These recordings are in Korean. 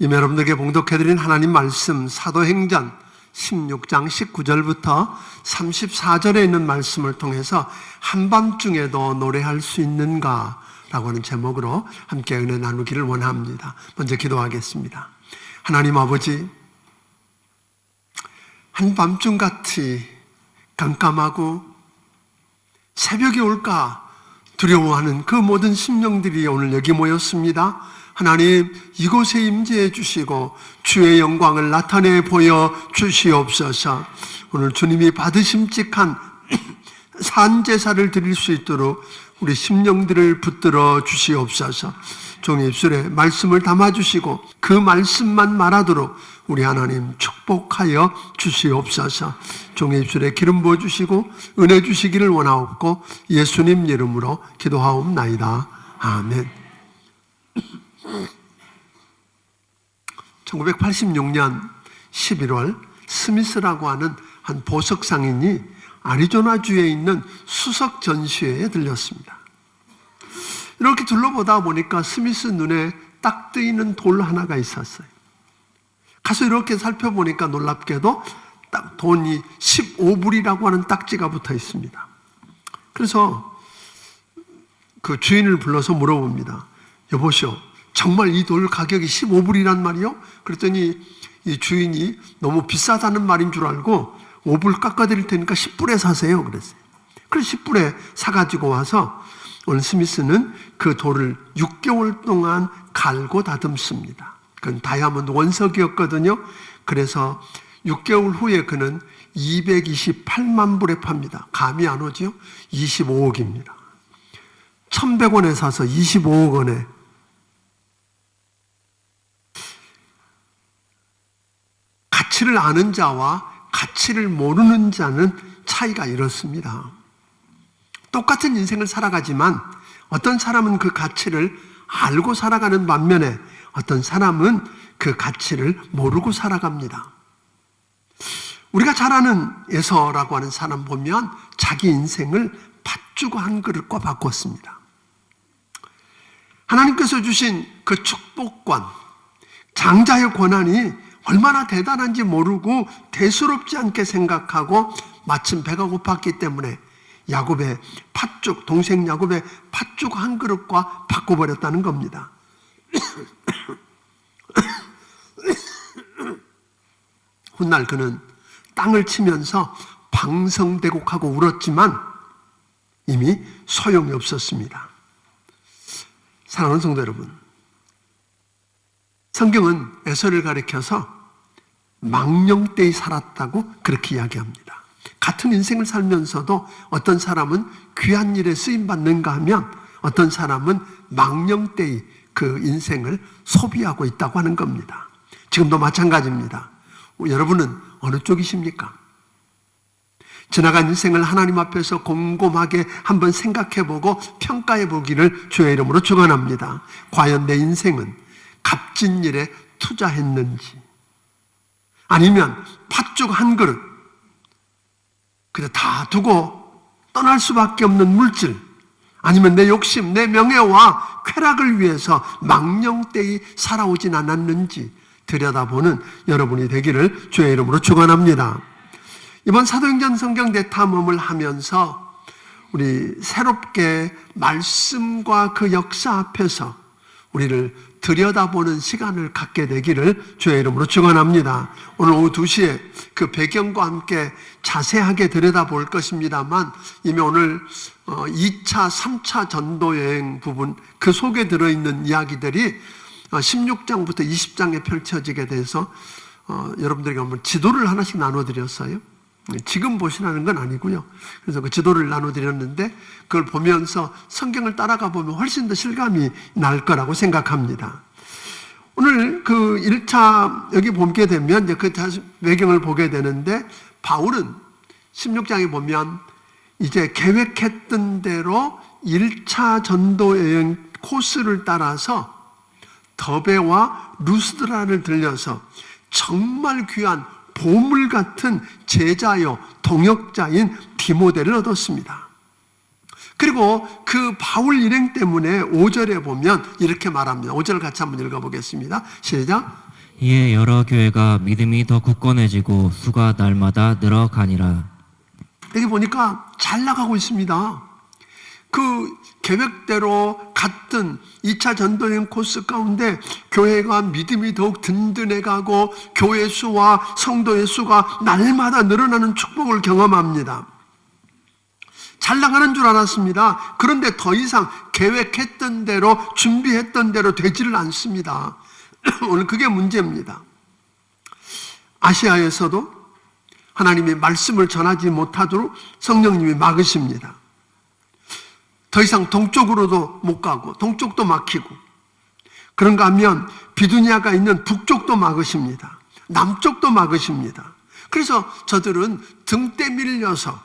이미 여러분들에게 봉독해드린 하나님 말씀 사도행전 16장 19절부터 34절에 있는 말씀을 통해서 한밤중에도 노래할 수 있는가? 라고 하는 제목으로 함께 은혜 나누기를 원합니다. 먼저 기도하겠습니다. 하나님 아버지, 한밤중같이 깜깜하고 새벽이 올까 두려워하는 그 모든 심령들이 오늘 여기 모였습니다. 하나님, 이곳에 임재해 주시고 주의 영광을 나타내 보여 주시옵소서. 오늘 주님이 받으심직한 산제사를 드릴 수 있도록 우리 심령들을 붙들어 주시옵소서. 종의 입술에 말씀을 담아주시고 그 말씀만 말하도록 우리 하나님 축복하여 주시옵소서. 종의 입술에 기름 부어주시고 은혜 주시기를 원하옵고 예수님 이름으로 기도하옵나이다. 아멘. 1986년 11월 스미스라고 하는 한 보석상인이 애리조나주에 있는 수석 전시회에 들렸습니다. 이렇게 둘러보다 보니까 스미스 눈에 딱 뜨이는 돌 하나가 있었어요. 가서 이렇게 살펴보니까 놀랍게도 딱 돈이 15불이라고 하는 딱지가 붙어 있습니다. 그래서 그 주인을 불러서 물어봅니다. 여보시오, 정말 이 돌 가격이 15불이란 말이요? 그랬더니 이 주인이 너무 비싸다는 말인 줄 알고 5불 깎아드릴 테니까 10불에 사세요 그랬어요. 그래서 10불에 사가지고 와서 오늘 스미스는 그 돌을 6개월 동안 갈고 다듬습니다. 그건 다이아몬드 원석이었거든요. 그래서 6개월 후에 그는 228만 불에 팝니다. 감이 안 오죠? 25억입니다. 1,100원에 사서 25억 원에. 가치를 아는 자와 가치를 모르는 자는 차이가 이렇습니다. 똑같은 인생을 살아가지만 어떤 사람은 그 가치를 알고 살아가는 반면에 어떤 사람은 그 가치를 모르고 살아갑니다. 우리가 잘 아는 에서라고 하는 사람 보면 자기 인생을 팥주고 한 그릇과 바꿨습니다. 하나님께서 주신 그 축복권, 장자의 권한이 얼마나 대단한지 모르고 대수롭지 않게 생각하고 마침 배가 고팠기 때문에 야곱의 팥죽, 동생 야곱의 팥죽 한 그릇과 바꿔버렸다는 겁니다. 훗날 그는 땅을 치면서 방성대곡하고 울었지만 이미 소용이 없었습니다. 사랑하는 성도 여러분, 성경은 에서를 가리켜서 망령되이 살았다고 그렇게 이야기합니다. 같은 인생을 살면서도 어떤 사람은 귀한 일에 쓰임받는가 하면 어떤 사람은 망령되이 그 인생을 소비하고 있다고 하는 겁니다. 지금도 마찬가지입니다. 여러분은 어느 쪽이십니까? 지나간 인생을 하나님 앞에서 곰곰하게 한번 생각해보고 평가해보기를 주의 이름으로 축원합니다. 과연 내 인생은 값진 일에 투자했는지, 아니면 팥죽 한 그릇 그냥 다 두고 떠날 수밖에 없는 물질, 아니면 내 욕심, 내 명예와 쾌락을 위해서 망령되이 살아오진 않았는지 들여다보는 여러분이 되기를 주의 이름으로 축원합니다. 이번 사도행전 성경 대탐험을 하면서 우리 새롭게 말씀과 그 역사 앞에서 우리를 들여다보는 시간을 갖게 되기를 주의 이름으로 축원합니다. 오늘 오후 2시에 그 배경과 함께 자세하게 들여다볼 것입니다만 이미 오늘 2차, 3차 전도 여행 부분 그 속에 들어있는 이야기들이 16장부터 20장에 펼쳐지게 돼서 여러분들에게 한번 지도를 하나씩 나눠드렸어요. 지금 보시라는 건 아니고요. 그래서 그 지도를 나눠드렸는데 그걸 보면서 성경을 따라가 보면 훨씬 더 실감이 날 거라고 생각합니다. 오늘 그 1차 여기 보게 되면 이제 그 배경을 보게 되는데 바울은 16장에 보면 이제 계획했던 대로 1차 전도 여행 코스를 따라서 더베와 루스드라를 들려서 정말 귀한 보물 같은 제자요 동역자인 디모데를 얻었습니다. 그리고 그 바울 일행 때문에 5절에 보면 이렇게 말합니다. 5절 같이 한번 읽어보겠습니다. 시작. 이에 여러 교회가 믿음이 더 굳건해지고 수가 날마다 늘어가니라. 여기 보니까 잘 나가고 있습니다. 그 계획대로 같은 2차 전도여행 코스 가운데 교회가 믿음이 더욱 든든해가고 교회 수와 성도의 수가 날마다 늘어나는 축복을 경험합니다. 잘 나가는 줄 알았습니다. 그런데 더 이상 계획했던 대로 준비했던 대로 되지를 않습니다. 오늘 그게 문제입니다. 아시아에서도 하나님의 말씀을 전하지 못하도록 성령님이 막으십니다. 더 이상 동쪽으로도 못 가고 동쪽도 막히고, 그런가 하면 비두니아가 있는 북쪽도 막으십니다. 남쪽도 막으십니다. 그래서 저들은 등 때밀려서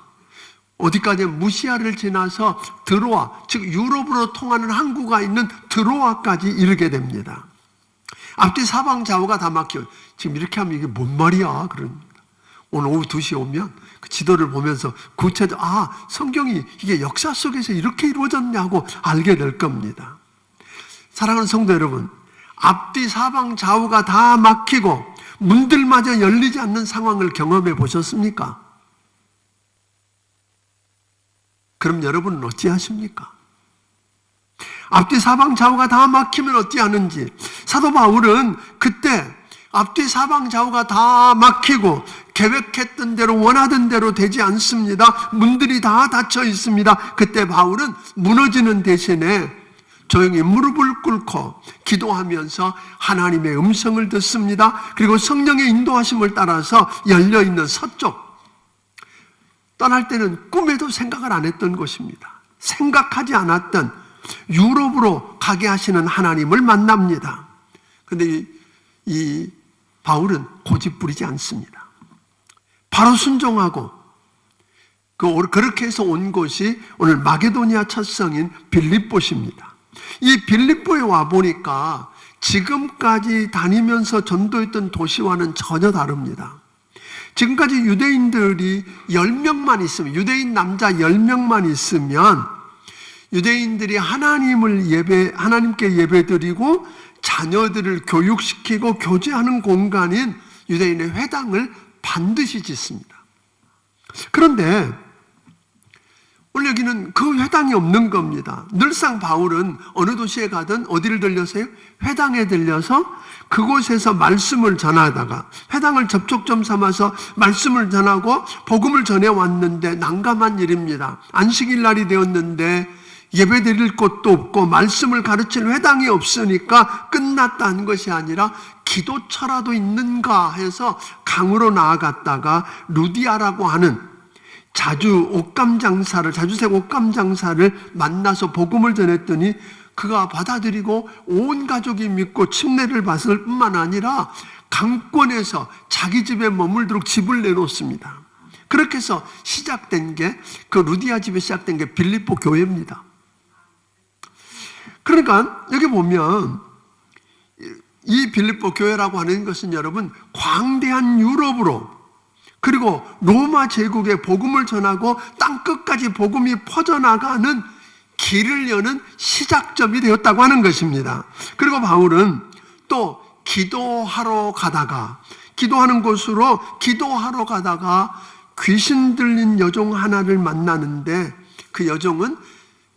어디까지 무시아를 지나서 드로아, 즉 유럽으로 통하는 항구가 있는 드로아까지 이르게 됩니다. 앞뒤 사방 좌우가 다 막혀요. 지금 이렇게 하면 이게 뭔 말이야? 그럽니다. 오늘 오후 2시에 오면 그 지도를 보면서 구체적으로 성경이 이게 역사 속에서 이렇게 이루어졌냐고 알게 될 겁니다. 사랑하는 성도 여러분, 앞뒤 사방 좌우가 다 막히고 문들마저 열리지 않는 상황을 경험해 보셨습니까? 그럼 여러분은 어찌하십니까? 앞뒤 사방 좌우가 다 막히면 어찌하는지, 사도 바울은 그때 앞뒤 사방 좌우가 다 막히고 계획했던 대로 원하던 대로 되지 않습니다. 문들이 다 닫혀 있습니다. 그때 바울은 무너지는 대신에 조용히 무릎을 꿇고 기도하면서 하나님의 음성을 듣습니다. 그리고 성령의 인도하심을 따라서 열려있는 서쪽, 떠날 때는 꿈에도 생각을 안 했던 곳입니다. 생각하지 않았던 유럽으로 가게 하시는 하나님을 만납니다. 그런데 이 바울은 고집 부리지 않습니다. 바로 순종하고 그렇게 해서 온 곳이 오늘 마게도니아 첫 성인 빌립보입니다. 이 빌립보에 와보니까 지금까지 다니면서 전도했던 도시와는 전혀 다릅니다. 지금까지 유대인들이 10명만 있으면, 유대인 남자 10명만 있으면 유대인들이 하나님께 예배드리고 자녀들을 교육시키고 교제하는 공간인 유대인의 회당을 반드시 짓습니다. 그런데 오늘 여기는 그 회당이 없는 겁니다. 늘상 바울은 어느 도시에 가든 어디를 들려서요? 회당에 들려서 그곳에서 말씀을 전하다가, 회당을 접촉점 삼아서 말씀을 전하고 복음을 전해왔는데 난감한 일입니다. 안식일 날이 되었는데 예배 드릴 곳도 없고 말씀을 가르칠 회당이 없으니까 끝났다는 것이 아니라 기도처라도 있는가 해서 강으로 나아갔다가 루디아라고 하는 자주색 옷감 장사를 만나서 복음을 전했더니 그가 받아들이고 온 가족이 믿고 침례를 받을 뿐만 아니라 강권에서 자기 집에 머물도록 집을 내놓습니다. 그렇게 해서 시작된 게, 그 루디아 집에 시작된 게 빌립보 교회입니다. 그러니까 여기 보면 이 빌립보 교회라고 하는 것은 여러분 광대한 유럽으로, 그리고 로마 제국에 복음을 전하고 땅끝까지 복음이 퍼져나가는 길을 여는 시작점이 되었다고 하는 것입니다. 그리고 바울은 또 기도하는 곳으로 기도하러 가다가 귀신 들린 여종 하나를 만나는데, 그 여종은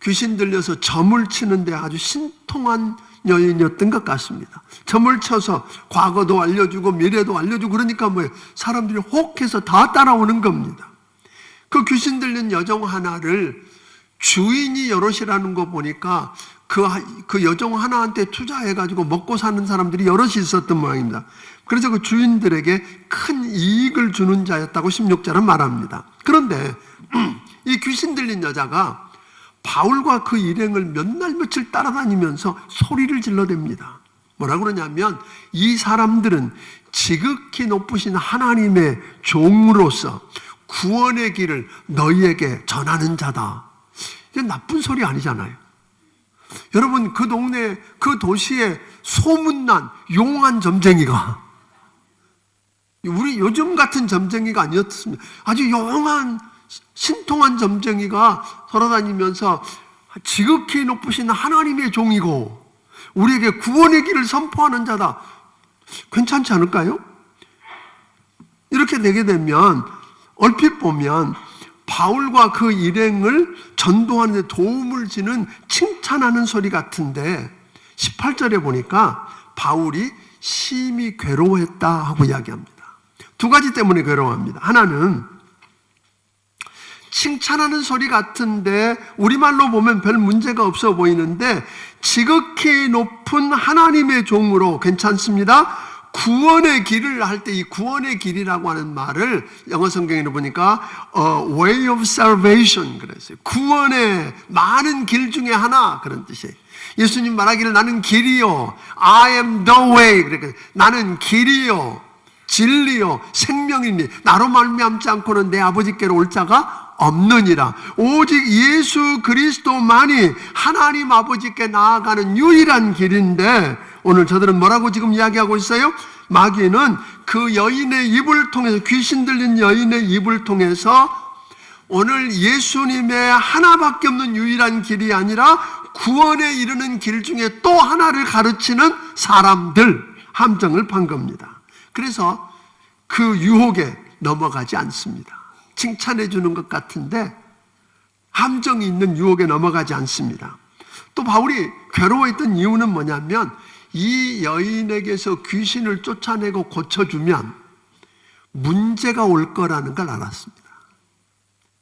귀신 들려서 점을 치는데 아주 신통한 여인이었던 것 같습니다. 점을 쳐서 과거도 알려주고 미래도 알려주고, 그러니까 사람들이 혹해서 다 따라오는 겁니다. 그 귀신 들린 여종 하나를 주인이 여럿이라는 거 보니까 그 여종 하나한테 투자해가지고 먹고 사는 사람들이 여럿이 있었던 모양입니다. 그래서 그 주인들에게 큰 이익을 주는 자였다고 16절은 말합니다. 그런데 이 귀신 들린 여자가 바울과 그 일행을 몇 날 며칠 따라다니면서 소리를 질러댑니다. 뭐라고 그러냐면, 이 사람들은 지극히 높으신 하나님의 종으로서 구원의 길을 너희에게 전하는 자다. 이게 나쁜 소리 아니잖아요. 여러분, 그 동네, 그 도시에 소문난 용한 점쟁이가, 우리 요즘 같은 점쟁이가 아니었습니다. 아주 용한 신통한 점쟁이가 돌아다니면서 지극히 높으신 하나님의 종이고 우리에게 구원의 길을 선포하는 자다. 괜찮지 않을까요? 이렇게 되게 되면 얼핏 보면 바울과 그 일행을 전도하는 데 도움을 주는 칭찬하는 소리 같은데 18절에 보니까 바울이 심히 괴로워했다 하고 이야기합니다. 두 가지 때문에 괴로워합니다. 하나는 칭찬하는 소리 같은데 우리말로 보면 별 문제가 없어 보이는데 지극히 높은 하나님의 종으로 괜찮습니다. 구원의 길을 할 때 이 구원의 길이라고 하는 말을 영어 성경에는 보니까 way of salvation 그랬어요. 구원의 많은 길 중에 하나 그런 뜻이에요. 예수님 말하기를 나는 길이요, I am the way. 그러니까 나는 길이요, 진리요, 생명이니 나로 말미암지 않고는 내 아버지께로 올 자가 없느니라. 오직 예수 그리스도만이 하나님 아버지께 나아가는 유일한 길인데 오늘 저들은 뭐라고 지금 이야기하고 있어요? 마귀는 그 여인의 입을 통해서, 귀신 들린 여인의 입을 통해서 오늘 예수님의 하나밖에 없는 유일한 길이 아니라 구원에 이르는 길 중에 또 하나를 가르치는 사람들 함정을 판 겁니다. 그래서 그 유혹에 넘어가지 않습니다. 칭찬해 주는 것 같은데 함정이 있는 유혹에 넘어가지 않습니다. 또 바울이 괴로워했던 이유는 뭐냐면 이 여인에게서 귀신을 쫓아내고 고쳐주면 문제가 올 거라는 걸 알았습니다.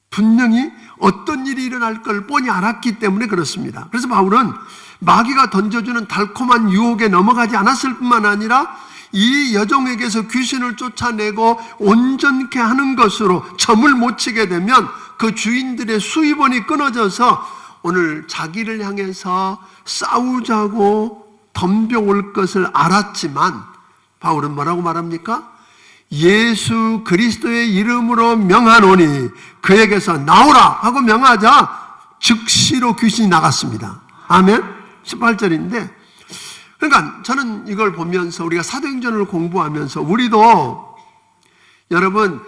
분명히 어떤 일이 일어날 걸 뻔히 알았기 때문에 그렇습니다. 그래서 바울은 마귀가 던져주는 달콤한 유혹에 넘어가지 않았을 뿐만 아니라 이 여종에게서 귀신을 쫓아내고 온전케 하는 것으로 점을 못 치게 되면 그 주인들의 수입원이 끊어져서 오늘 자기를 향해서 싸우자고 덤벼올 것을 알았지만 바울은 뭐라고 말합니까? 예수 그리스도의 이름으로 명하노니 그에게서 나오라 하고 명하자 즉시로 귀신이 나갔습니다. 아멘? 18절인데 그러니까 저는 이걸 보면서 우리가 사도행전을 공부하면서 우리도 여러분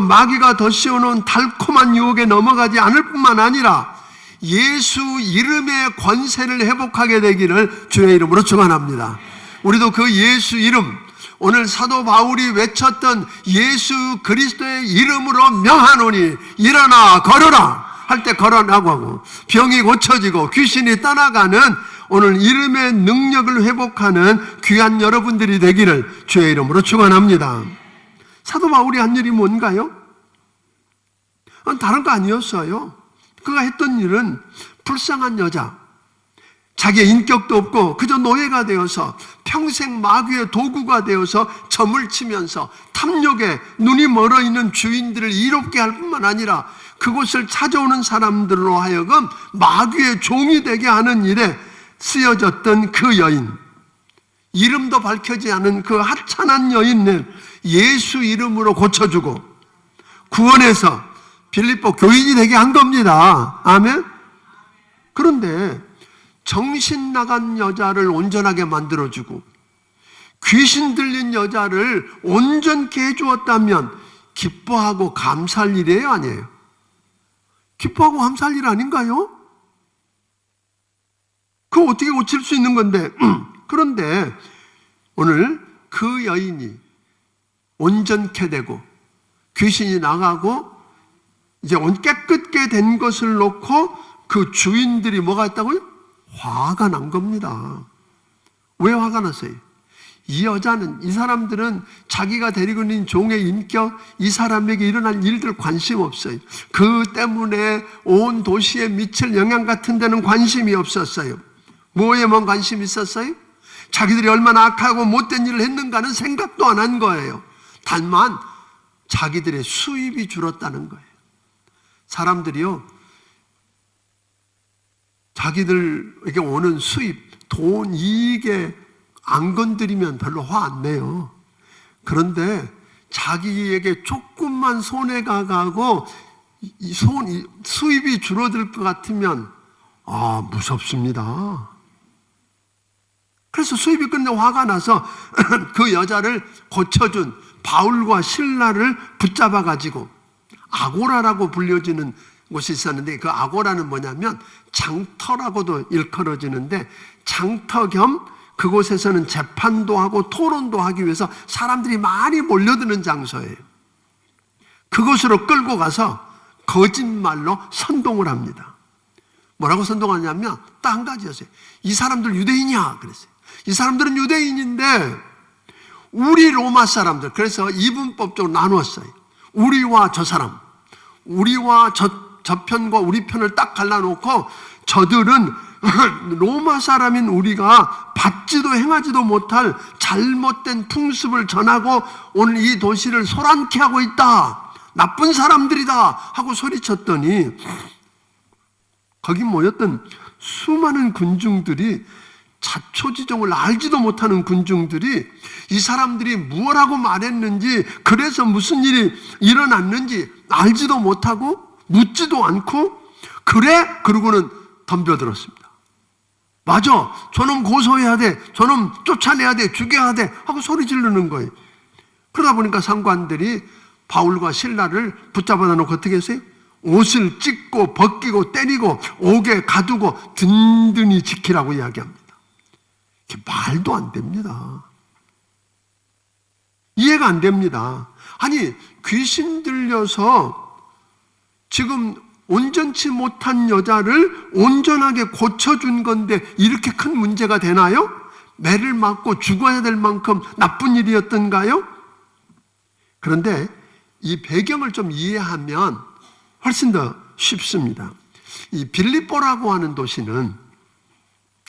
마귀가 더 씌워놓은 달콤한 유혹에 넘어가지 않을 뿐만 아니라 예수 이름의 권세를 회복하게 되기를 주의 이름으로 축원합니다. 우리도 그 예수 이름, 오늘 사도 바울이 외쳤던 예수 그리스도의 이름으로 명하노니 일어나 걸어라 할 때 걸어나고 하고 병이 고쳐지고 귀신이 떠나가는 오늘 이름의 능력을 회복하는 귀한 여러분들이 되기를 주의 이름으로 축원합니다. 사도 바울이 한 일이 뭔가요? 다른 거 아니었어요. 그가 했던 일은 불쌍한 여자, 자기의 인격도 없고 그저 노예가 되어서 평생 마귀의 도구가 되어서 점을 치면서 탐욕에 눈이 멀어 있는 주인들을 이롭게 할 뿐만 아니라 그곳을 찾아오는 사람들로 하여금 마귀의 종이 되게 하는 일에 쓰여졌던 그 여인, 이름도 밝혀지지 않은 그 하찮은 여인을 예수 이름으로 고쳐주고 구원해서 빌립보 교인이 되게 한 겁니다. 아멘? 그런데 정신 나간 여자를 온전하게 만들어주고 귀신 들린 여자를 온전케 해주었다면 기뻐하고 감사할 일이에요? 아니에요? 기뻐하고 감사할 일 아닌가요? 그거 어떻게 고칠 수 있는 건데 그런데 오늘 그 여인이 온전케 되고 귀신이 나가고 이제 깨끗게 된 것을 놓고 그 주인들이 뭐가 했다고요? 화가 난 겁니다. 왜 화가 났어요? 이 사람들은 자기가 데리고 있는 종의 인격, 이 사람에게 일어날 일들 관심 없어요. 그 때문에 온 도시에 미칠 영향 같은 데는 관심이 없었어요. 뭐에만 관심이 있었어요? 자기들이 얼마나 악하고 못된 일을 했는가는 생각도 안 한 거예요. 다만 자기들의 수입이 줄었다는 거예요. 사람들이요, 자기들에게 오는 수입, 돈, 이익에 안 건드리면 별로 화 안 내요. 그런데 자기에게 조금만 손해가 가고 수입이 줄어들 것 같으면 무섭습니다. 그래서 수입이 끝나 화가 나서 그 여자를 고쳐준 바울과 실라를 붙잡아 가지고 아고라라고 불려지는 곳이 있었는데 그 아고라는 뭐냐면 장터라고도 일컬어지는데 장터 겸 그곳에서는 재판도 하고 토론도 하기 위해서 사람들이 많이 몰려드는 장소예요. 그곳으로 끌고 가서 거짓말로 선동을 합니다. 뭐라고 선동하냐면 딱 한 가지였어요. 이 사람들 유대인이야 그랬어요. 이 사람들은 유대인인데 우리 로마 사람들, 그래서 이분법적으로 나누었어요. 우리와 저 사람, 우리와 저 편과 우리 편을 딱 갈라놓고 저들은 로마 사람인 우리가 받지도 행하지도 못할 잘못된 풍습을 전하고 오늘 이 도시를 소란케 하고 있다. 나쁜 사람들이다 하고 소리쳤더니 거기 모였던 수많은 군중들이 자초지종을 알지도 못하는 군중들이 이 사람들이 무엇하고 말했는지, 그래서 무슨 일이 일어났는지 알지도 못하고 묻지도 않고 그래? 그러고는 덤벼들었습니다. 맞아, 저놈 고소해야 돼, 저놈 쫓아내야 돼, 죽여야 돼 하고 소리 지르는 거예요. 그러다 보니까 상관들이 바울과 실라를 붙잡아다 놓고 어떻게 했어요? 옷을 찢고 벗기고 때리고 옥에 가두고 든든히 지키라고 이야기합니다. 이게 말도 안 됩니다. 이해가 안 됩니다. 아니, 귀신 들려서 지금 온전치 못한 여자를 온전하게 고쳐준 건데 이렇게 큰 문제가 되나요? 매를 맞고 죽어야 될 만큼 나쁜 일이었던가요? 그런데 이 배경을 좀 이해하면 훨씬 더 쉽습니다. 이 빌립보라고 하는 도시는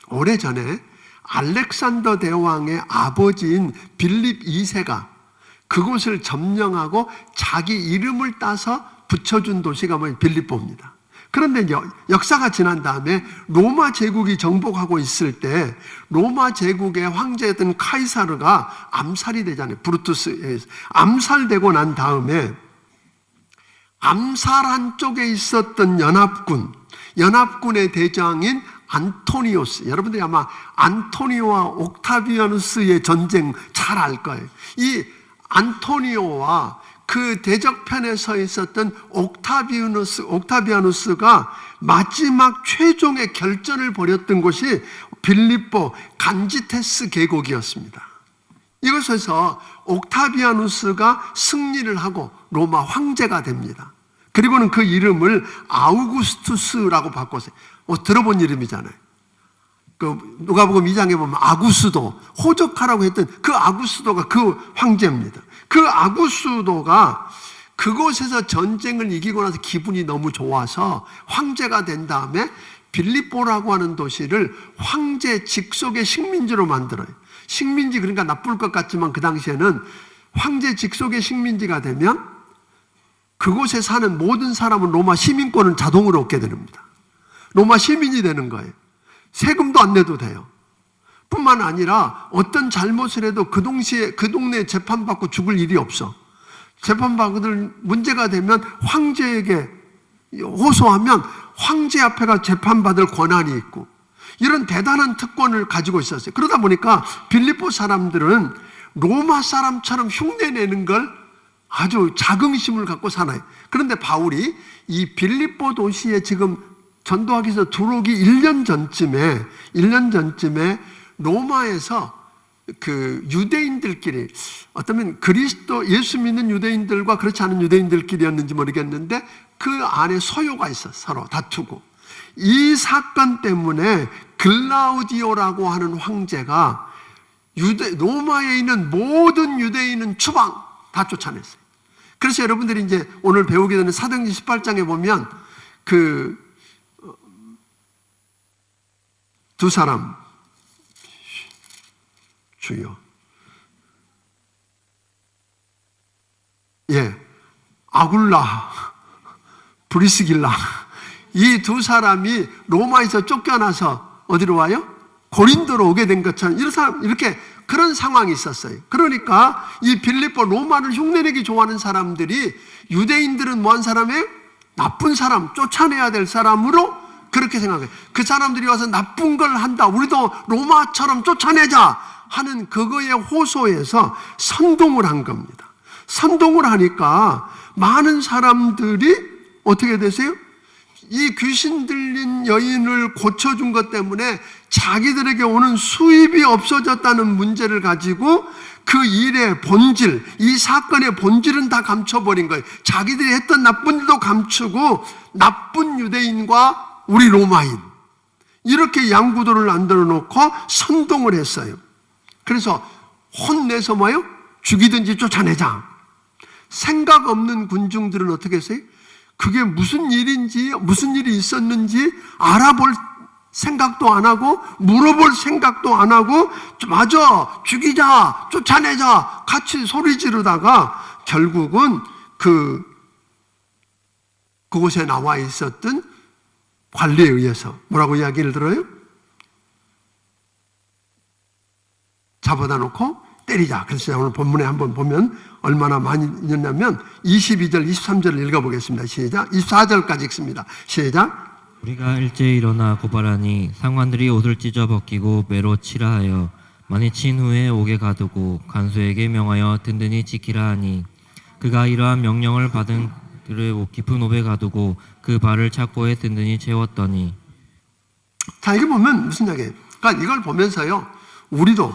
오래전에 알렉산더 대왕의 아버지인 빌립 2세가 그곳을 점령하고 자기 이름을 따서 붙여준 도시가 빌립보입니다. 그런데 역사가 지난 다음에 로마 제국이 정복하고 있을 때 로마 제국의 황제였던 카이사르가 암살이 되잖아요. 브루투스에 의해서 암살되고 난 다음에 암살한 쪽에 있었던 연합군의 대장인 안토니오스, 여러분들이 아마 안토니오와 옥타비아누스의 전쟁 잘 알 거예요. 이 안토니오와 그 대적편에 서 있었던 옥타비아누스가 마지막 최종의 결전을 벌였던 곳이 빌립보 간지테스 계곡이었습니다. 이곳에서 옥타비아누스가 승리를 하고 로마 황제가 됩니다. 그리고는 그 이름을 아우구스투스라고 바꿨어요. 들어본 이름이잖아요. 그 누가복음 2장에 보면 아구스도, 호적하라고 했던 그 아구스도가 그 황제입니다. 그 아구스도가 그곳에서 전쟁을 이기고 나서 기분이 너무 좋아서 황제가 된 다음에 빌립보라고 하는 도시를 황제 직속의 식민지로 만들어요. 식민지, 그러니까 나쁠 것 같지만 그 당시에는 황제 직속의 식민지가 되면 그곳에 사는 모든 사람은 로마 시민권을 자동으로 얻게 됩니다. 로마 시민이 되는 거예요. 세금도 안 내도 돼요. 뿐만 아니라 어떤 잘못을 해도 그 동네에 재판받고 죽을 일이 없어. 재판받을 문제가 되면 황제에게 호소하면 황제 앞에가 재판받을 권한이 있고 이런 대단한 특권을 가지고 있었어요. 그러다 보니까 빌립보 사람들은 로마 사람처럼 흉내내는 걸 아주 자긍심을 갖고 살아요. 그런데 바울이 이 빌립보 도시에 지금 전도하기 위해서 들어오기 1년 전쯤에 로마에서 그 유대인들끼리, 어쩌면 예수 믿는 유대인들과 그렇지 않은 유대인들끼리였는지 모르겠는데 그 안에 소요가 있어, 서로 다투고. 이 사건 때문에 글라우디오라고 하는 황제가 로마에 있는 모든 유대인은 추방 다 쫓아냈어요. 그래서 여러분들이 이제 오늘 배우게 되는 사도행전 18장에 보면 그 두 사람, 주여, 아굴라, 브리스길라, 이 두 사람이 로마에서 쫓겨나서 어디로 와요? 고린도로 오게 된 것처럼 이렇게 그런 상황이 있었어요. 그러니까 이 빌립보 로마를 흉내내기 좋아하는 사람들이 유대인들은 뭐한 사람이에요? 나쁜 사람, 쫓아내야 될 사람으로 그렇게 생각해요. 그 사람들이 와서 나쁜 걸 한다, 우리도 로마처럼 쫓아내자 하는 그거에 호소해서 선동을 한 겁니다. 선동을 하니까 많은 사람들이 어떻게 되세요? 이 귀신 들린 여인을 고쳐준 것 때문에 자기들에게 오는 수입이 없어졌다는 문제를 가지고 그 일의 본질, 이 사건의 본질은 다 감춰버린 거예요. 자기들이 했던 나쁜 일도 감추고 나쁜 유대인과 우리 로마인 이렇게 양구도를 만들어 놓고 선동을 했어요. 그래서 혼내서 뭐예요? 죽이든지 쫓아내자. 생각 없는 군중들은 어떻게 했어요? 그게 무슨 일인지, 무슨 일이 있었는지 알아볼 생각도 안 하고 물어볼 생각도 안 하고 맞아, 죽이자, 쫓아내자 같이 소리 지르다가 결국은 그곳에 나와 있었던 관리에 의해서 뭐라고 이야기를 들어요? 잡아다 놓고 때리자. 그래서 오늘 본문에 한번 보면 얼마나 많이 있냐면 22절, 23절을 읽어보겠습니다. 시작. 24절까지 읽습니다. 시작. 우리가 일제히 일어나 고발하니 상관들이 옷을 찢어 벗기고 매로 치라 하여 많이 친 후에 옥에 가두고 간수에게 명하여 든든히 지키라 하니 그가 이러한 명령을 받은 그를 깊은 옥에 가두고 그 발을 착고에 든든히 채웠더니. 자, 이거 보면 무슨 이야기예요? 그러니까 이걸 보면서요, 우리도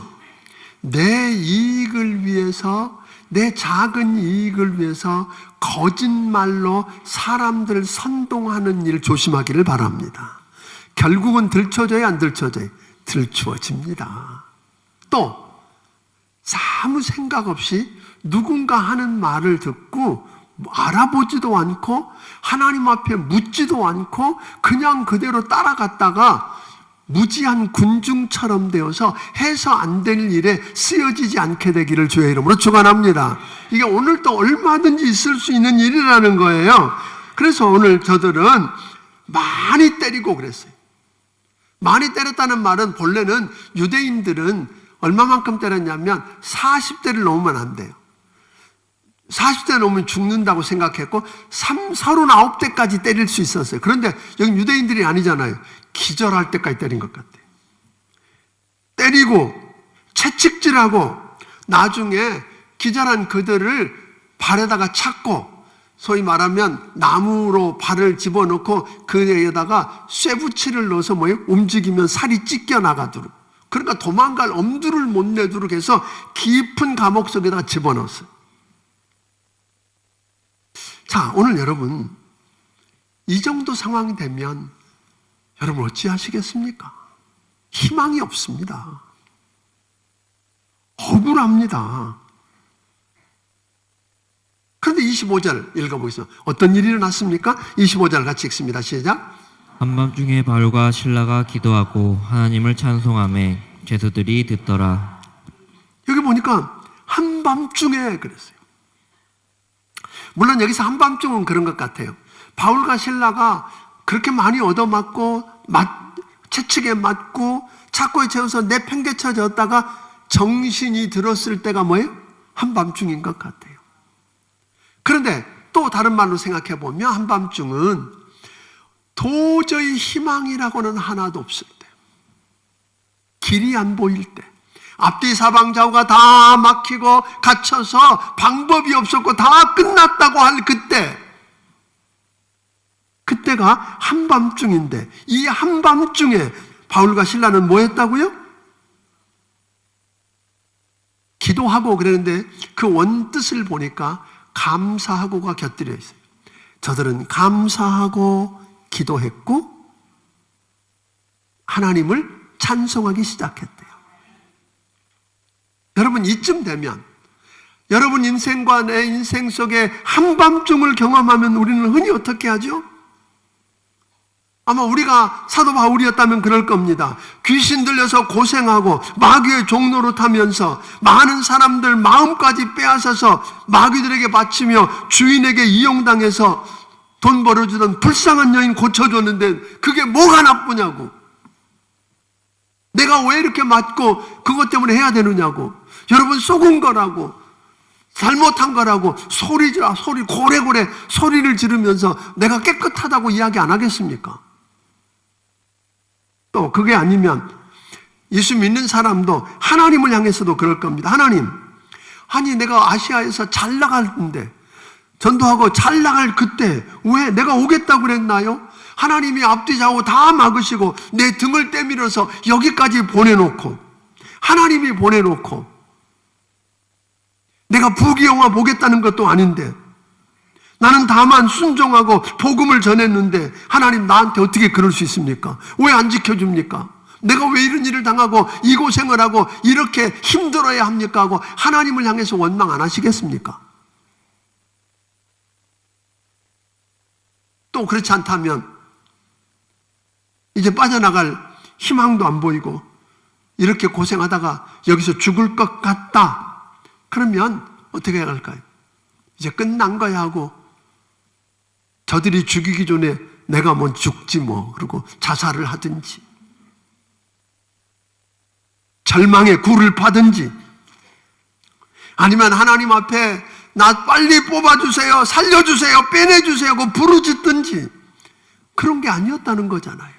내 이익을 위해서, 내 작은 이익을 위해서 거짓말로 사람들을 선동하는 일 조심하기를 바랍니다. 결국은 들춰져요, 안 들춰져요? 들추어집니다. 또 아무 생각 없이 누군가 하는 말을 듣고 알아보지도 않고 하나님 앞에 묻지도 않고 그냥 그대로 따라갔다가 무지한 군중처럼 되어서 해서 안 될 일에 쓰여지지 않게 되기를 주의 이름으로 축원합니다. 이게 오늘도 얼마든지 있을 수 있는 일이라는 거예요. 그래서 오늘 저들은 많이 때리고 그랬어요. 많이 때렸다는 말은 본래는 유대인들은 얼마만큼 때렸냐면 40대를 넘으면 안 돼요. 40대 넘으면 죽는다고 생각했고 39대까지 때릴 수 있었어요. 그런데 여기 유대인들이 아니잖아요. 기절할 때까지 때린 것 같아요. 때리고 채찍질하고 나중에 기절한 그들을 발에다가 찾고 소위 말하면 나무로 발을 집어넣고 그에다가 쇠붙이를 넣어서 뭐예요? 움직이면 살이 찢겨 나가도록. 그러니까 도망갈 엄두를 못 내도록 해서 깊은 감옥 속에다가 집어넣었어요. 자, 오늘 여러분 이 정도 상황이 되면 여러분 어찌하시겠습니까? 희망이 없습니다. 억울합니다. 그런데 25절 읽어보겠습니다. 어떤 일이 일어났습니까? 25절 같이 읽습니다. 시작. 한밤중에 바울과 실라가 기도하고 하나님을 찬송하매 죄수들이 듣더라. 여기 보니까 한밤중에 그랬어요. 물론 여기서 한밤중은 그런 것 같아요. 바울과 실라가 그렇게 많이 얻어맞고 채찍에 맞고 착고에 채워서 내팽개쳐졌다가 정신이 들었을 때가 뭐예요? 한밤중인 것 같아요. 그런데 또 다른 말로 생각해 보면 한밤중은 도저히 희망이라고는 하나도 없을 때, 길이 안 보일 때, 앞뒤 사방 좌우가 다 막히고 갇혀서 방법이 없었고 다 끝났다고 할 그때가 한밤중인데, 이 한밤중에 바울과 실라는 뭐 했다고요? 기도하고 그러는데 그 원뜻을 보니까 감사하고가 곁들여 있어요. 저들은 감사하고 기도했고 하나님을 찬송하기 시작했대요. 여러분 이쯤 되면 여러분 인생과 내 인생 속에 한밤중을 경험하면 우리는 흔히 어떻게 하죠? 아마 우리가 사도 바울이었다면 그럴 겁니다. 귀신 들려서 고생하고 마귀의 종로로 타면서 많은 사람들 마음까지 빼앗아서 마귀들에게 바치며 주인에게 이용당해서 돈 벌어주던 불쌍한 여인 고쳐줬는데 그게 뭐가 나쁘냐고. 내가 왜 이렇게 맞고 그것 때문에 해야 되느냐고. 여러분 속은 거라고, 잘못한 거라고 소리 고래고래 소리를 지르면서 내가 깨끗하다고 이야기 안 하겠습니까? 또 그게 아니면 예수 믿는 사람도 하나님을 향해서도 그럴 겁니다. 하나님, 아니 내가 아시아에서 잘 나갔는데 전도하고 잘 나갈 그때 왜 내가 오겠다고 그랬나요? 하나님이 앞뒤 좌우 다 막으시고 내 등을 때밀어서 여기까지 보내놓고, 하나님이 보내놓고 내가 부귀영화 보겠다는 것도 아닌데, 나는 다만 순종하고 복음을 전했는데 하나님 나한테 어떻게 그럴 수 있습니까? 왜 안 지켜줍니까? 내가 왜 이런 일을 당하고 이 고생을 하고 이렇게 힘들어야 합니까? 하고 하나님을 향해서 원망 안 하시겠습니까? 또 그렇지 않다면 이제 빠져나갈 희망도 안 보이고 이렇게 고생하다가 여기서 죽을 것 같다. 그러면 어떻게 해야 할까요? 이제 끝난 거야 하고 저들이 죽이기 전에 내가 뭐 죽지 뭐, 그러고 자살을 하든지 절망의 굴을 파든지, 아니면 하나님 앞에 나 빨리 뽑아주세요, 살려주세요, 빼내주세요 하고 부르짖든지, 그런 게 아니었다는 거잖아요.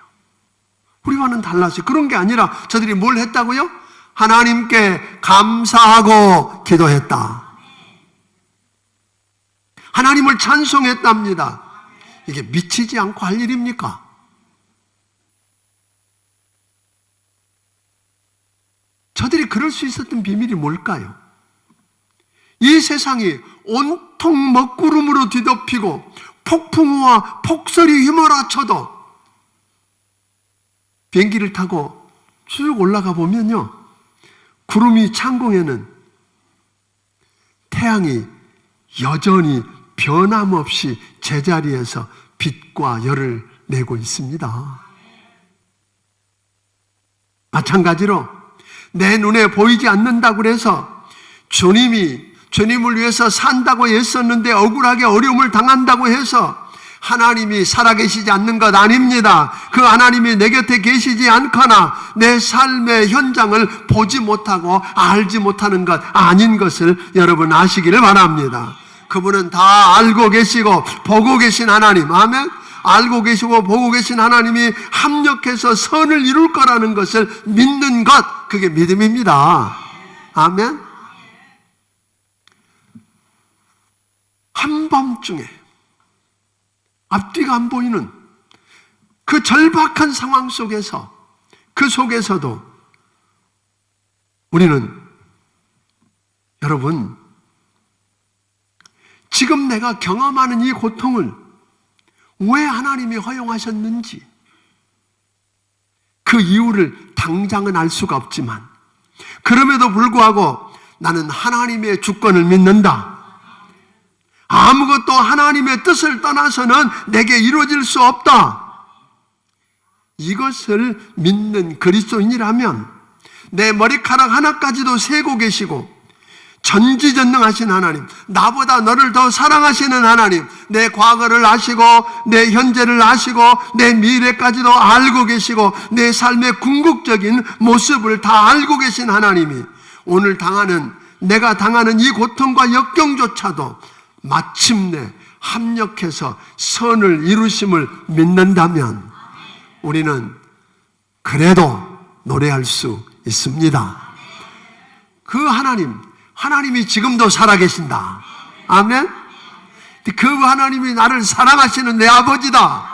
우리와는 달랐어요. 그런 게 아니라 저들이 뭘 했다고요? 하나님께 감사하고 기도했다. 하나님을 찬송했답니다. 이게 미치지 않고 할 일입니까? 저들이 그럴 수 있었던 비밀이 뭘까요? 이 세상이 온통 먹구름으로 뒤덮이고 폭풍우와 폭설이 휘몰아쳐도 비행기를 타고 쭉 올라가 보면요, 구름이 창공에는 태양이 여전히 변함없이 제자리에서 빛과 열을 내고 있습니다. 마찬가지로 내 눈에 보이지 않는다고 해서 주님을 위해서 산다고 했었는데 억울하게 어려움을 당한다고 해서 하나님이 살아계시지 않는 것 아닙니다. 그 하나님이 내 곁에 계시지 않거나 내 삶의 현장을 보지 못하고 알지 못하는 것 아닌 것을 여러분 아시기를 바랍니다. 그분은 다 알고 계시고 보고 계신 하나님, 아멘. 알고 계시고 보고 계신 하나님이 합력해서 선을 이룰 거라는 것을 믿는 것, 그게 믿음입니다. 아멘. 한밤중에 앞뒤가 안 보이는 그 절박한 상황 속에서, 그 속에서도 우리는, 여러분, 지금 내가 경험하는 이 고통을 왜 하나님이 허용하셨는지 그 이유를 당장은 알 수가 없지만, 그럼에도 불구하고 나는 하나님의 주권을 믿는다. 아무것도 하나님의 뜻을 떠나서는 내게 이루어질 수 없다. 이것을 믿는 그리스도인이라면 내 머리카락 하나까지도 세고 계시고 전지전능하신 하나님, 나보다 너를 더 사랑하시는 하나님, 내 과거를 아시고 내 현재를 아시고 내 미래까지도 알고 계시고 내 삶의 궁극적인 모습을 다 알고 계신 하나님이 오늘 내가 당하는 이 고통과 역경조차도 마침내 합력해서 선을 이루심을 믿는다면 우리는 그래도 노래할 수 있습니다. 그 하나님이 지금도 살아계신다. 아멘. 그 하나님이 나를 사랑하시는 내 아버지다.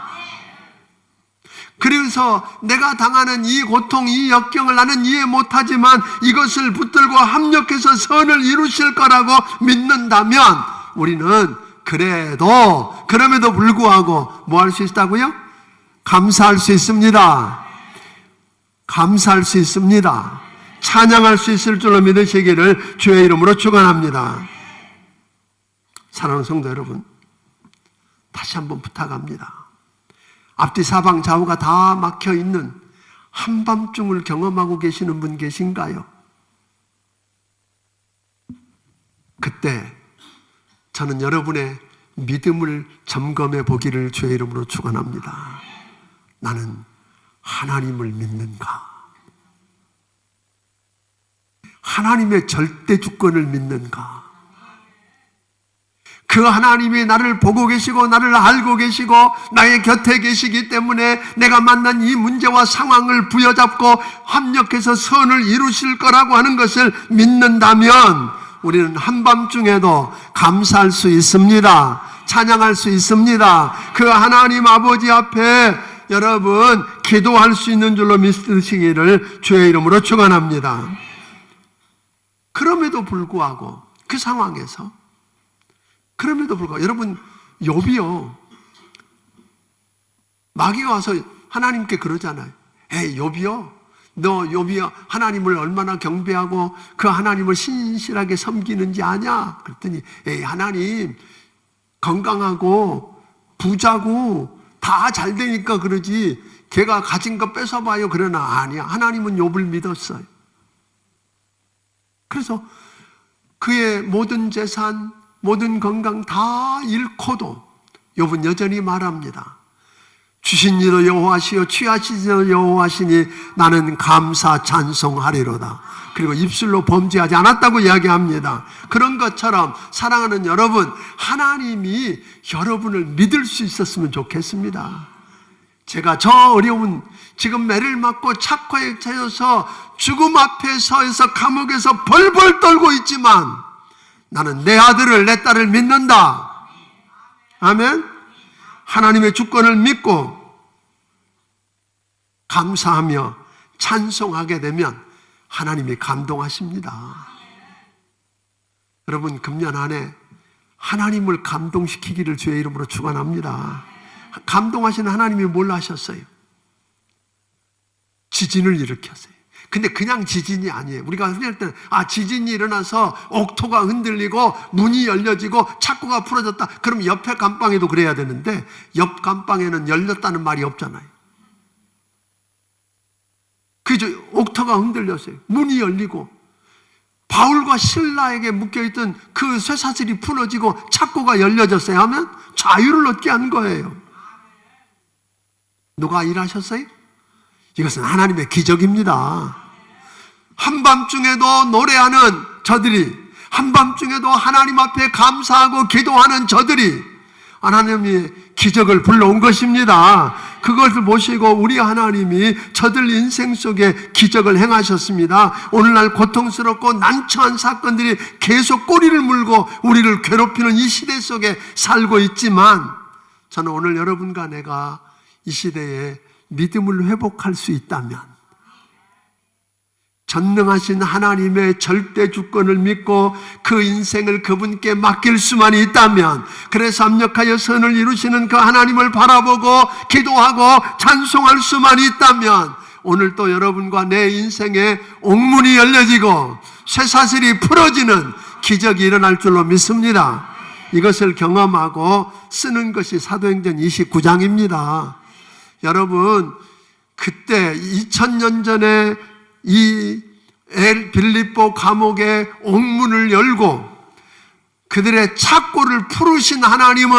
그래서 내가 당하는 이 고통, 이 역경을 나는 이해 못하지만 이것을 붙들고 합력해서 선을 이루실 거라고 믿는다면 우리는 그럼에도 불구하고 뭐 할 수 있다고요? 감사할 수 있습니다. 감사할 수 있습니다. 찬양할 수 있을 줄로 믿으시기를 주의 이름으로 축원합니다. 사랑하는 성도 여러분, 다시 한번 부탁합니다. 앞뒤 사방 좌우가 다 막혀 있는 한밤중을 경험하고 계시는 분 계신가요? 그때 저는 여러분의 믿음을 점검해 보기를 주의 이름으로 축원합니다. 나는 하나님을 믿는가? 하나님의 절대 주권을 믿는가? 그 하나님이 나를 보고 계시고 나를 알고 계시고 나의 곁에 계시기 때문에 내가 만난 이 문제와 상황을 부여잡고 합력해서 선을 이루실 거라고 하는 것을 믿는다면 우리는 한밤중에도 감사할 수 있습니다. 찬양할 수 있습니다. 그 하나님 아버지 앞에 여러분 기도할 수 있는 줄로 믿으시기를 주의 이름으로 축원합니다. 그럼에도 불구하고 그 상황에서 여러분 욥이요, 마귀가 와서 하나님께 그러잖아요. 에이 욥이요, 너 욥이요 하나님을 얼마나 경배하고 그 하나님을 신실하게 섬기는지 아냐? 그랬더니 에이 하나님 건강하고 부자고 다 잘 되니까 그러지 걔가 가진 거 뺏어봐요. 그러나 아니야. 하나님은 욥을 믿었어요. 그래서 그의 모든 재산, 모든 건강 다 잃고도 욥은 여전히 말합니다. 주신 이도 여호와시요 취하신 이도 여호와시니 나는 감사 찬송하리로다. 그리고 입술로 범죄하지 않았다고 이야기합니다. 그런 것처럼 사랑하는 여러분, 하나님이 여러분을 믿을 수 있었으면 좋겠습니다. 제가 저 어려운 지금 매를 맞고 착화에 차여서 죽음 앞에 서서 감옥에서 벌벌 떨고 있지만 나는 내 아들을 내 딸을 믿는다. 아멘. 하나님의 주권을 믿고 감사하며 찬송하게 되면 하나님이 감동하십니다. 여러분 금년 안에 하나님을 감동시키기를 주의 이름으로 축원합니다. 감동하시는 하나님이 뭘 하셨어요? 지진을 일으켰어요. 근데 그냥 지진이 아니에요. 우리가 생각할 때는 지진이 일어나서 옥토가 흔들리고 문이 열려지고 창고가 풀어졌다. 그럼 옆에 감방에도 그래야 되는데 옆 감방에는 열렸다는 말이 없잖아요. 그죠? 옥토가 흔들렸어요. 문이 열리고 바울과 실라에게 묶여있던 그 쇠사슬이 풀어지고 창고가 열려졌어요 하면 자유를 얻게 한 거예요. 누가 일하셨어요? 이것은 하나님의 기적입니다. 한밤중에도 노래하는 저들이, 한밤중에도 하나님 앞에 감사하고 기도하는 저들이 하나님이 기적을 불러온 것입니다. 그것을 보시고 우리 하나님이 저들 인생 속에 기적을 행하셨습니다. 오늘날 고통스럽고 난처한 사건들이 계속 꼬리를 물고 우리를 괴롭히는 이 시대 속에 살고 있지만 저는 오늘 여러분과 내가 이 시대에 믿음을 회복할 수 있다면, 전능하신 하나님의 절대 주권을 믿고 그 인생을 그분께 맡길 수만 있다면, 그래서 합력하여 선을 이루시는 그 하나님을 바라보고 기도하고 찬송할 수만 있다면 오늘 또 여러분과 내 인생에 옥문이 열려지고 쇠사슬이 풀어지는 기적이 일어날 줄로 믿습니다. 이것을 경험하고 쓰는 것이 사도행전 29장입니다. 여러분, 그때 2000년 전에 이 빌립보 감옥의 옥문을 열고 그들의 착고를 풀으신 하나님은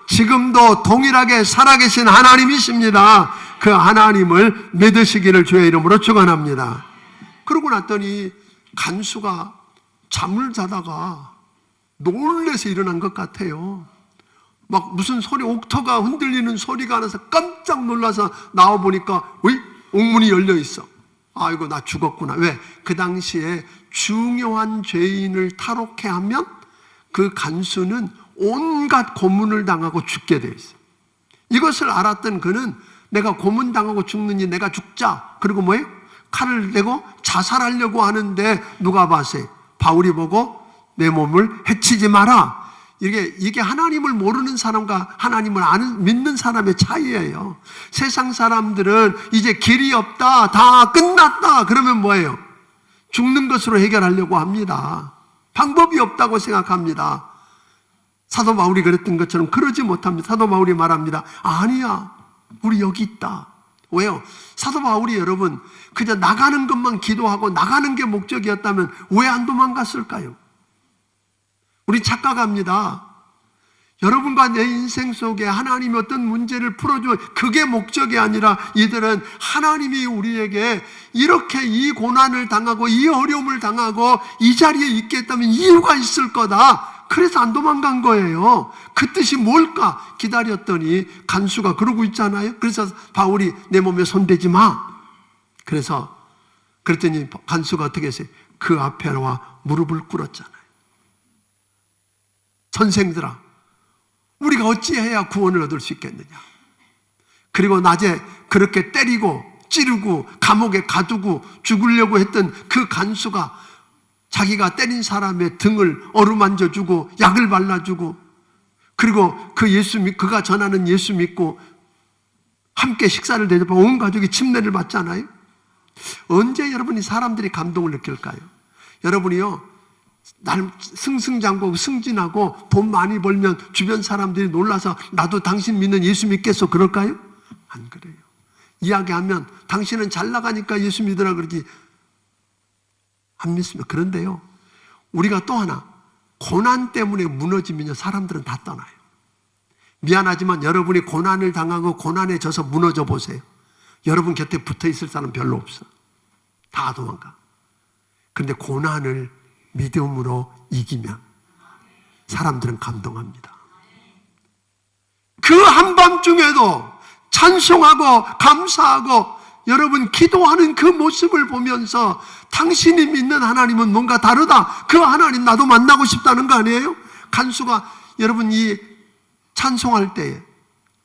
지금도 동일하게 살아계신 하나님이십니다. 그 하나님을 믿으시기를 주의 이름으로 축원합니다. 그러고 났더니 간수가 잠을 자다가 놀래서 일어난 것 같아요. 막 무슨 소리, 옥토가 흔들리는 소리가 나서 깜짝 놀라서 나와보니까 옥문이 열려 있어. 아이고 나 죽었구나. 왜? 그 당시에 중요한 죄인을 탈옥해 하면 그 간수는 온갖 고문을 당하고 죽게 돼 있어. 이것을 알았던 그는 내가 고문당하고 죽느니 내가 죽자. 그리고 뭐예요? 칼을 내고 자살하려고 하는데 누가 봤어요? 바울이 보고 내 몸을 해치지 마라. 이게 하나님을 모르는 사람과 하나님을 믿는 사람의 차이예요. 세상 사람들은 이제 길이 없다, 다 끝났다 그러면 뭐예요? 죽는 것으로 해결하려고 합니다. 방법이 없다고 생각합니다. 사도 바울이 그랬던 것처럼 그러지 못합니다. 사도 바울이 말합니다. 아니야, 우리 여기 있다. 왜요? 사도 바울이 여러분 그저 나가는 것만 기도하고 나가는 게 목적이었다면 왜 안 도망갔을까요? 우리 착각합니다. 여러분과 내 인생 속에 하나님이 어떤 문제를 풀어주면 그게 목적이 아니라 이들은 하나님이 우리에게 이렇게 이 고난을 당하고 이 어려움을 당하고 이 자리에 있게 했다면 이유가 있을 거다. 그래서 안 도망간 거예요. 그 뜻이 뭘까? 기다렸더니 간수가 그러고 있잖아요. 그래서 바울이 내 몸에 손대지 마. 그랬더니 간수가 어떻게 했어요? 그 앞에 나와 무릎을 꿇었잖아요. 선생들아, 우리가 어찌해야 구원을 얻을 수 있겠느냐. 그리고 낮에 그렇게 때리고 찌르고 감옥에 가두고 죽으려고 했던 그 간수가 자기가 때린 사람의 등을 어루만져주고 약을 발라주고, 그리고 그가 전하는 예수 믿고 함께 식사를 대접하고 온 가족이 침례를 받잖아요. 언제 여러분이 사람들이 감동을 느낄까요? 여러분이요, 날 승승장구하고 승진하고 돈 많이 벌면 주변 사람들이 놀라서 나도 당신 믿는 예수 믿겠어 그럴까요? 안 그래요. 이야기하면 당신은 잘 나가니까 예수 믿으라 그러지 안 믿습니다. 그런데요, 우리가 또 하나 고난 때문에 무너지면요, 사람들은 다 떠나요. 미안하지만 여러분이 고난을 당하고 고난에 져서 무너져 보세요. 여러분 곁에 붙어 있을 사람 별로 없어. 다 도망가. 그런데 고난을 믿음으로 이기면 사람들은 감동합니다. 그 한밤중에도 찬송하고 감사하고 여러분 기도하는 그 모습을 보면서 당신이 믿는 하나님은 뭔가 다르다. 그 하나님 나도 만나고 싶다는 거 아니에요? 간수가 여러분 이 찬송할 때에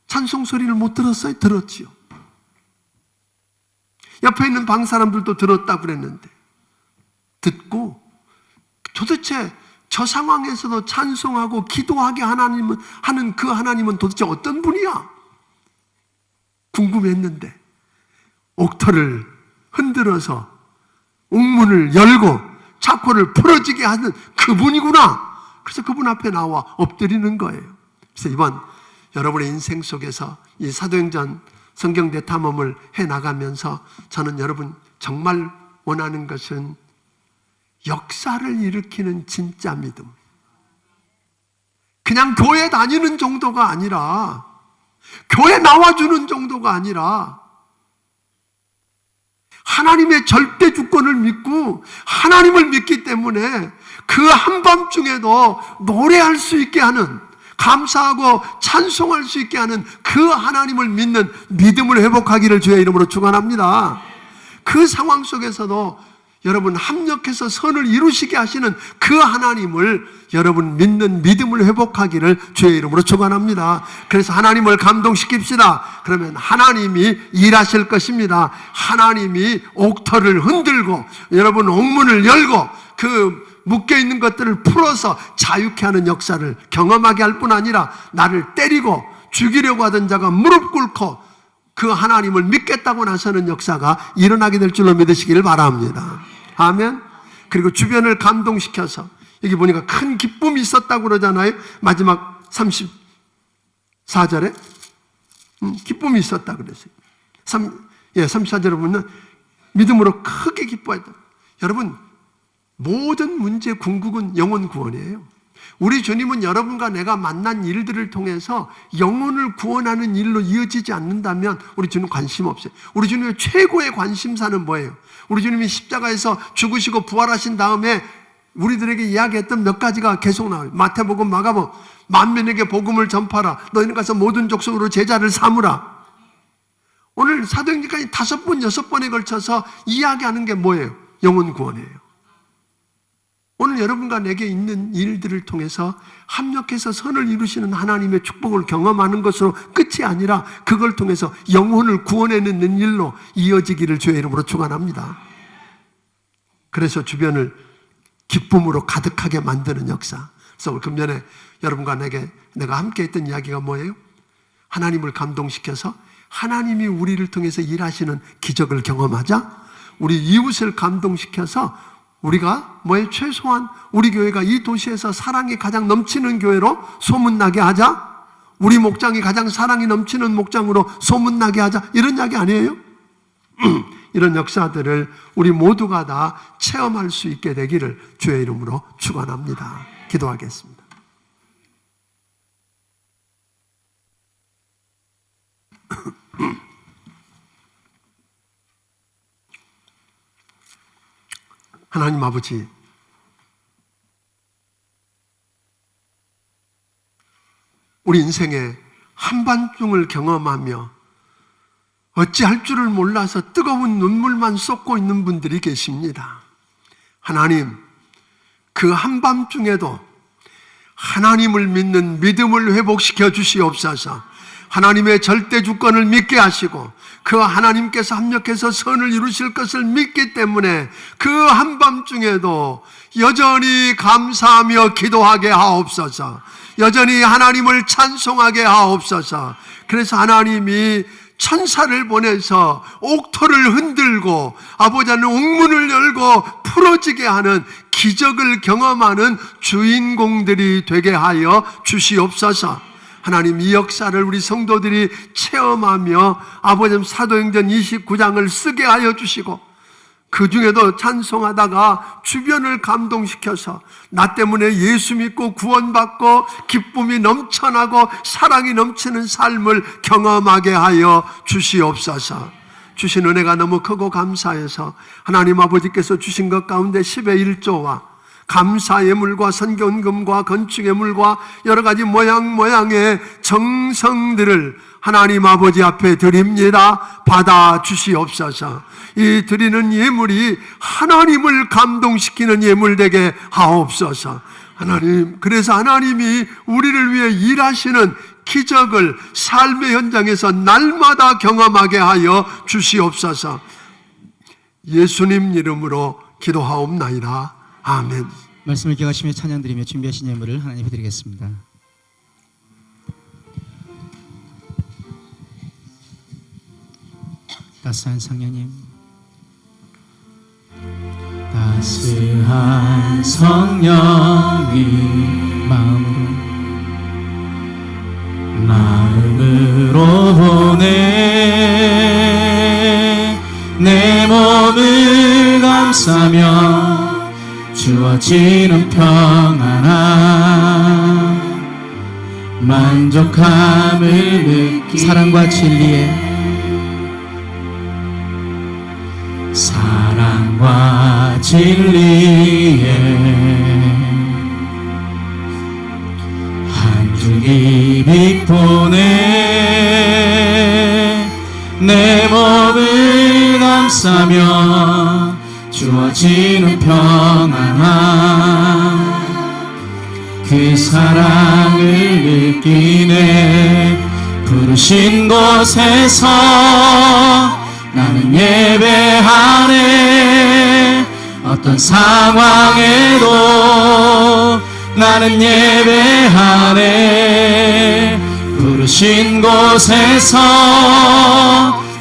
찬송 소리를 못 들었어요? 들었지요. 옆에 있는 방 사람들도 들었다고 그랬는데, 듣고 도대체 저 상황에서도 찬송하고 기도하게 하는 그 하나님은 도대체 어떤 분이야? 궁금했는데 옥터를 흔들어서 옥문을 열고 차코를 풀어지게 하는 그분이구나. 그래서 그분 앞에 나와 엎드리는 거예요. 그래서 이번 여러분의 인생 속에서 이 사도행전 성경 대탐험을 해나가면서 저는 여러분 정말 원하는 것은 역사를 일으키는 진짜 믿음. 그냥 교회 다니는 정도가 아니라, 교회 나와주는 정도가 아니라 하나님의 절대 주권을 믿고 하나님을 믿기 때문에 그 한밤중에도 노래할 수 있게 하는, 감사하고 찬송할 수 있게 하는 그 하나님을 믿는 믿음을 회복하기를 주의 이름으로 축원합니다. 그 상황 속에서도 여러분 합력해서 선을 이루시게 하시는 그 하나님을 여러분 믿는 믿음을 회복하기를 주의 이름으로 축원합니다. 그래서 하나님을 감동시킵시다. 그러면 하나님이 일하실 것입니다. 하나님이 옥터를 흔들고 여러분 옥문을 열고 그 묶여있는 것들을 풀어서 자유케 하는 역사를 경험하게 할 뿐 아니라 나를 때리고 죽이려고 하던 자가 무릎 꿇고 그 하나님을 믿겠다고 나서는 역사가 일어나게 될 줄로 믿으시기를 바랍니다. 아멘. 그리고 주변을 감동시켜서, 여기 보니까 큰 기쁨이 있었다고 그러잖아요. 마지막 34절에 기쁨이 있었다고 그랬어요. 34절에 보면 믿음으로 크게 기뻐했다. 여러분, 모든 문제 궁극은 영혼 구원이에요. 우리 주님은 여러분과 내가 만난 일들을 통해서 영혼을 구원하는 일로 이어지지 않는다면 우리 주님 관심 없어요. 우리 주님의 최고의 관심사는 뭐예요? 우리 주님이 십자가에서 죽으시고 부활하신 다음에 우리들에게 이야기했던 몇 가지가 계속 나와요. 마태복음, 마가복음, 만민에게 복음을 전파라. 너희는 가서 모든 족속으로 제자를 삼으라. 오늘 사도행전까지 5번, 6번에 걸쳐서 이야기하는 게 뭐예요? 영혼 구원이에요. 오늘 여러분과 내게 있는 일들을 통해서 합력해서 선을 이루시는 하나님의 축복을 경험하는 것으로 끝이 아니라 그걸 통해서 영혼을 구원해내는 일로 이어지기를 주의 이름으로 축원합니다. 그래서 주변을 기쁨으로 가득하게 만드는 역사. 그래서 금년에 여러분과 내가 함께 했던 이야기가 뭐예요? 하나님을 감동시켜서 하나님이 우리를 통해서 일하시는 기적을 경험하자. 우리 이웃을 감동시켜서 우리가 최소한 우리 교회가 이 도시에서 사랑이 가장 넘치는 교회로 소문나게 하자. 우리 목장이 가장 사랑이 넘치는 목장으로 소문나게 하자. 이런 이야기 아니에요? 이런 역사들을 우리 모두가 다 체험할 수 있게 되기를 주의 이름으로 축원합니다. 기도하겠습니다. 하나님 아버지, 우리 인생의 한밤중을 경험하며 어찌할 줄을 몰라서 뜨거운 눈물만 쏟고 있는 분들이 계십니다. 하나님, 그 한밤중에도 하나님을 믿는 믿음을 회복시켜 주시옵소서. 하나님의 절대 주권을 믿게 하시고 그 하나님께서 합력해서 선을 이루실 것을 믿기 때문에 그 한밤중에도 여전히 감사하며 기도하게 하옵소서. 여전히 하나님을 찬송하게 하옵소서. 그래서 하나님이 천사를 보내서 옥토를 흔들고 아버지는 옥문을 열고 풀어지게 하는 기적을 경험하는 주인공들이 되게 하여 주시옵소서. 하나님, 이 역사를 우리 성도들이 체험하며 아버지 사도행전 29장을 쓰게 하여 주시고 그 중에도 찬송하다가 주변을 감동시켜서 나 때문에 예수 믿고 구원받고 기쁨이 넘쳐나고 사랑이 넘치는 삶을 경험하게 하여 주시옵소서. 주신 은혜가 너무 크고 감사해서 하나님 아버지께서 주신 것 가운데 10의 1조와 감사 예물과 선견금과 건축 예물과 여러 가지 모양의 정성들을 하나님 아버지 앞에 드립니다. 받아 주시옵소서. 이 드리는 예물이 하나님을 감동시키는 예물 되게 하옵소서. 하나님, 그래서 하나님이 우리를 위해 일하시는 기적을 삶의 현장에서 날마다 경험하게 하여 주시옵소서. 예수님 이름으로 기도하옵나이다. 아멘. 말씀을 기억하시며 찬양드리며 준비하신 예물을 하나님께 드리겠습니다. 따스한 성령님, 따스한 성령님 마음으로 보내 내 몸을 감싸며 주어지는 평안함 만족함을 느끼 사랑과 진리에 한 줄기 빛 보내 내 몸을 감싸며 주어지는 평안함 그 사랑을 느끼네. 부르신 곳에서 나는 예배하네. 어떤 상황에도 나는 예배하네. 부르신 곳에서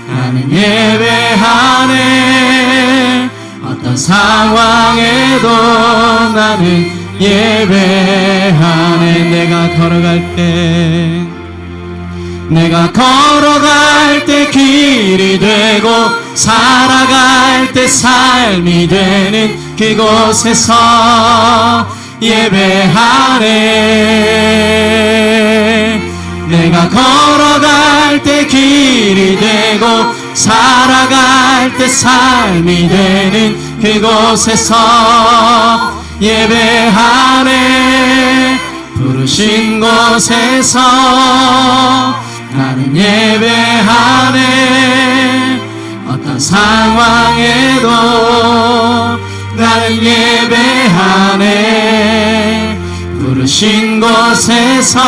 나는 예배하네. 어떤 상황에도 나는 예배하네. 내가 걸어갈 때 길이 되고 살아갈 때 삶이 되는 그곳에서 예배하네. 내가 걸어갈 때 길이 되고 살아갈 때 삶이 되는 그곳에서 예배하네. 부르신 곳에서 나는 예배하네. 어떤 상황에도 나는 예배하네. 부르신 곳에서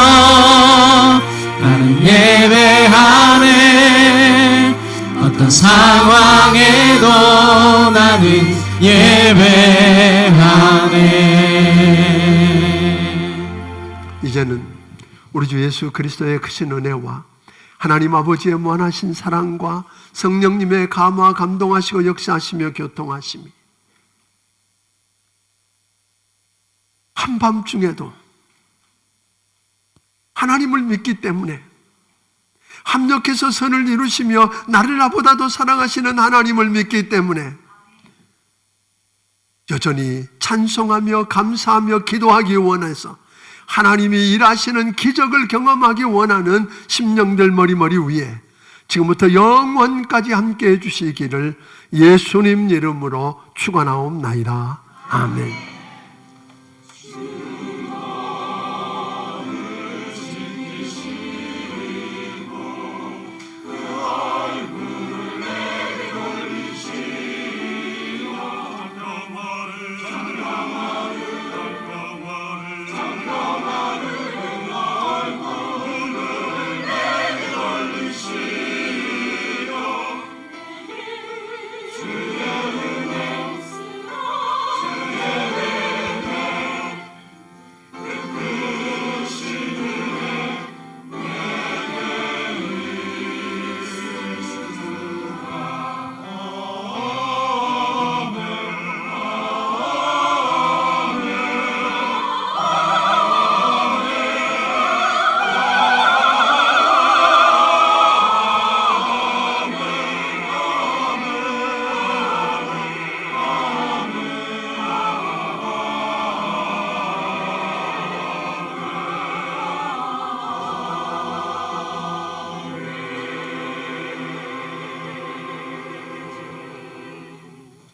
나는 예배하네. 어떤 상황에도 나는 예배하네. 이제는 우리 주 예수 그리스도의 크신 은혜와 하나님 아버지의 무한하신 사랑과 성령님의 감화 감동하시고 역사하시며 교통하심이 한밤중에도 하나님을 믿기 때문에 합력해서 선을 이루시며 나를 나보다도 사랑하시는 하나님을 믿기 때문에 여전히 찬송하며 감사하며 기도하기 원해서 하나님이 일하시는 기적을 경험하기 원하는 심령들 머리머리 위에 지금부터 영원까지 함께해 주시기를 예수님 이름으로 축원하옵나이다. 아멘.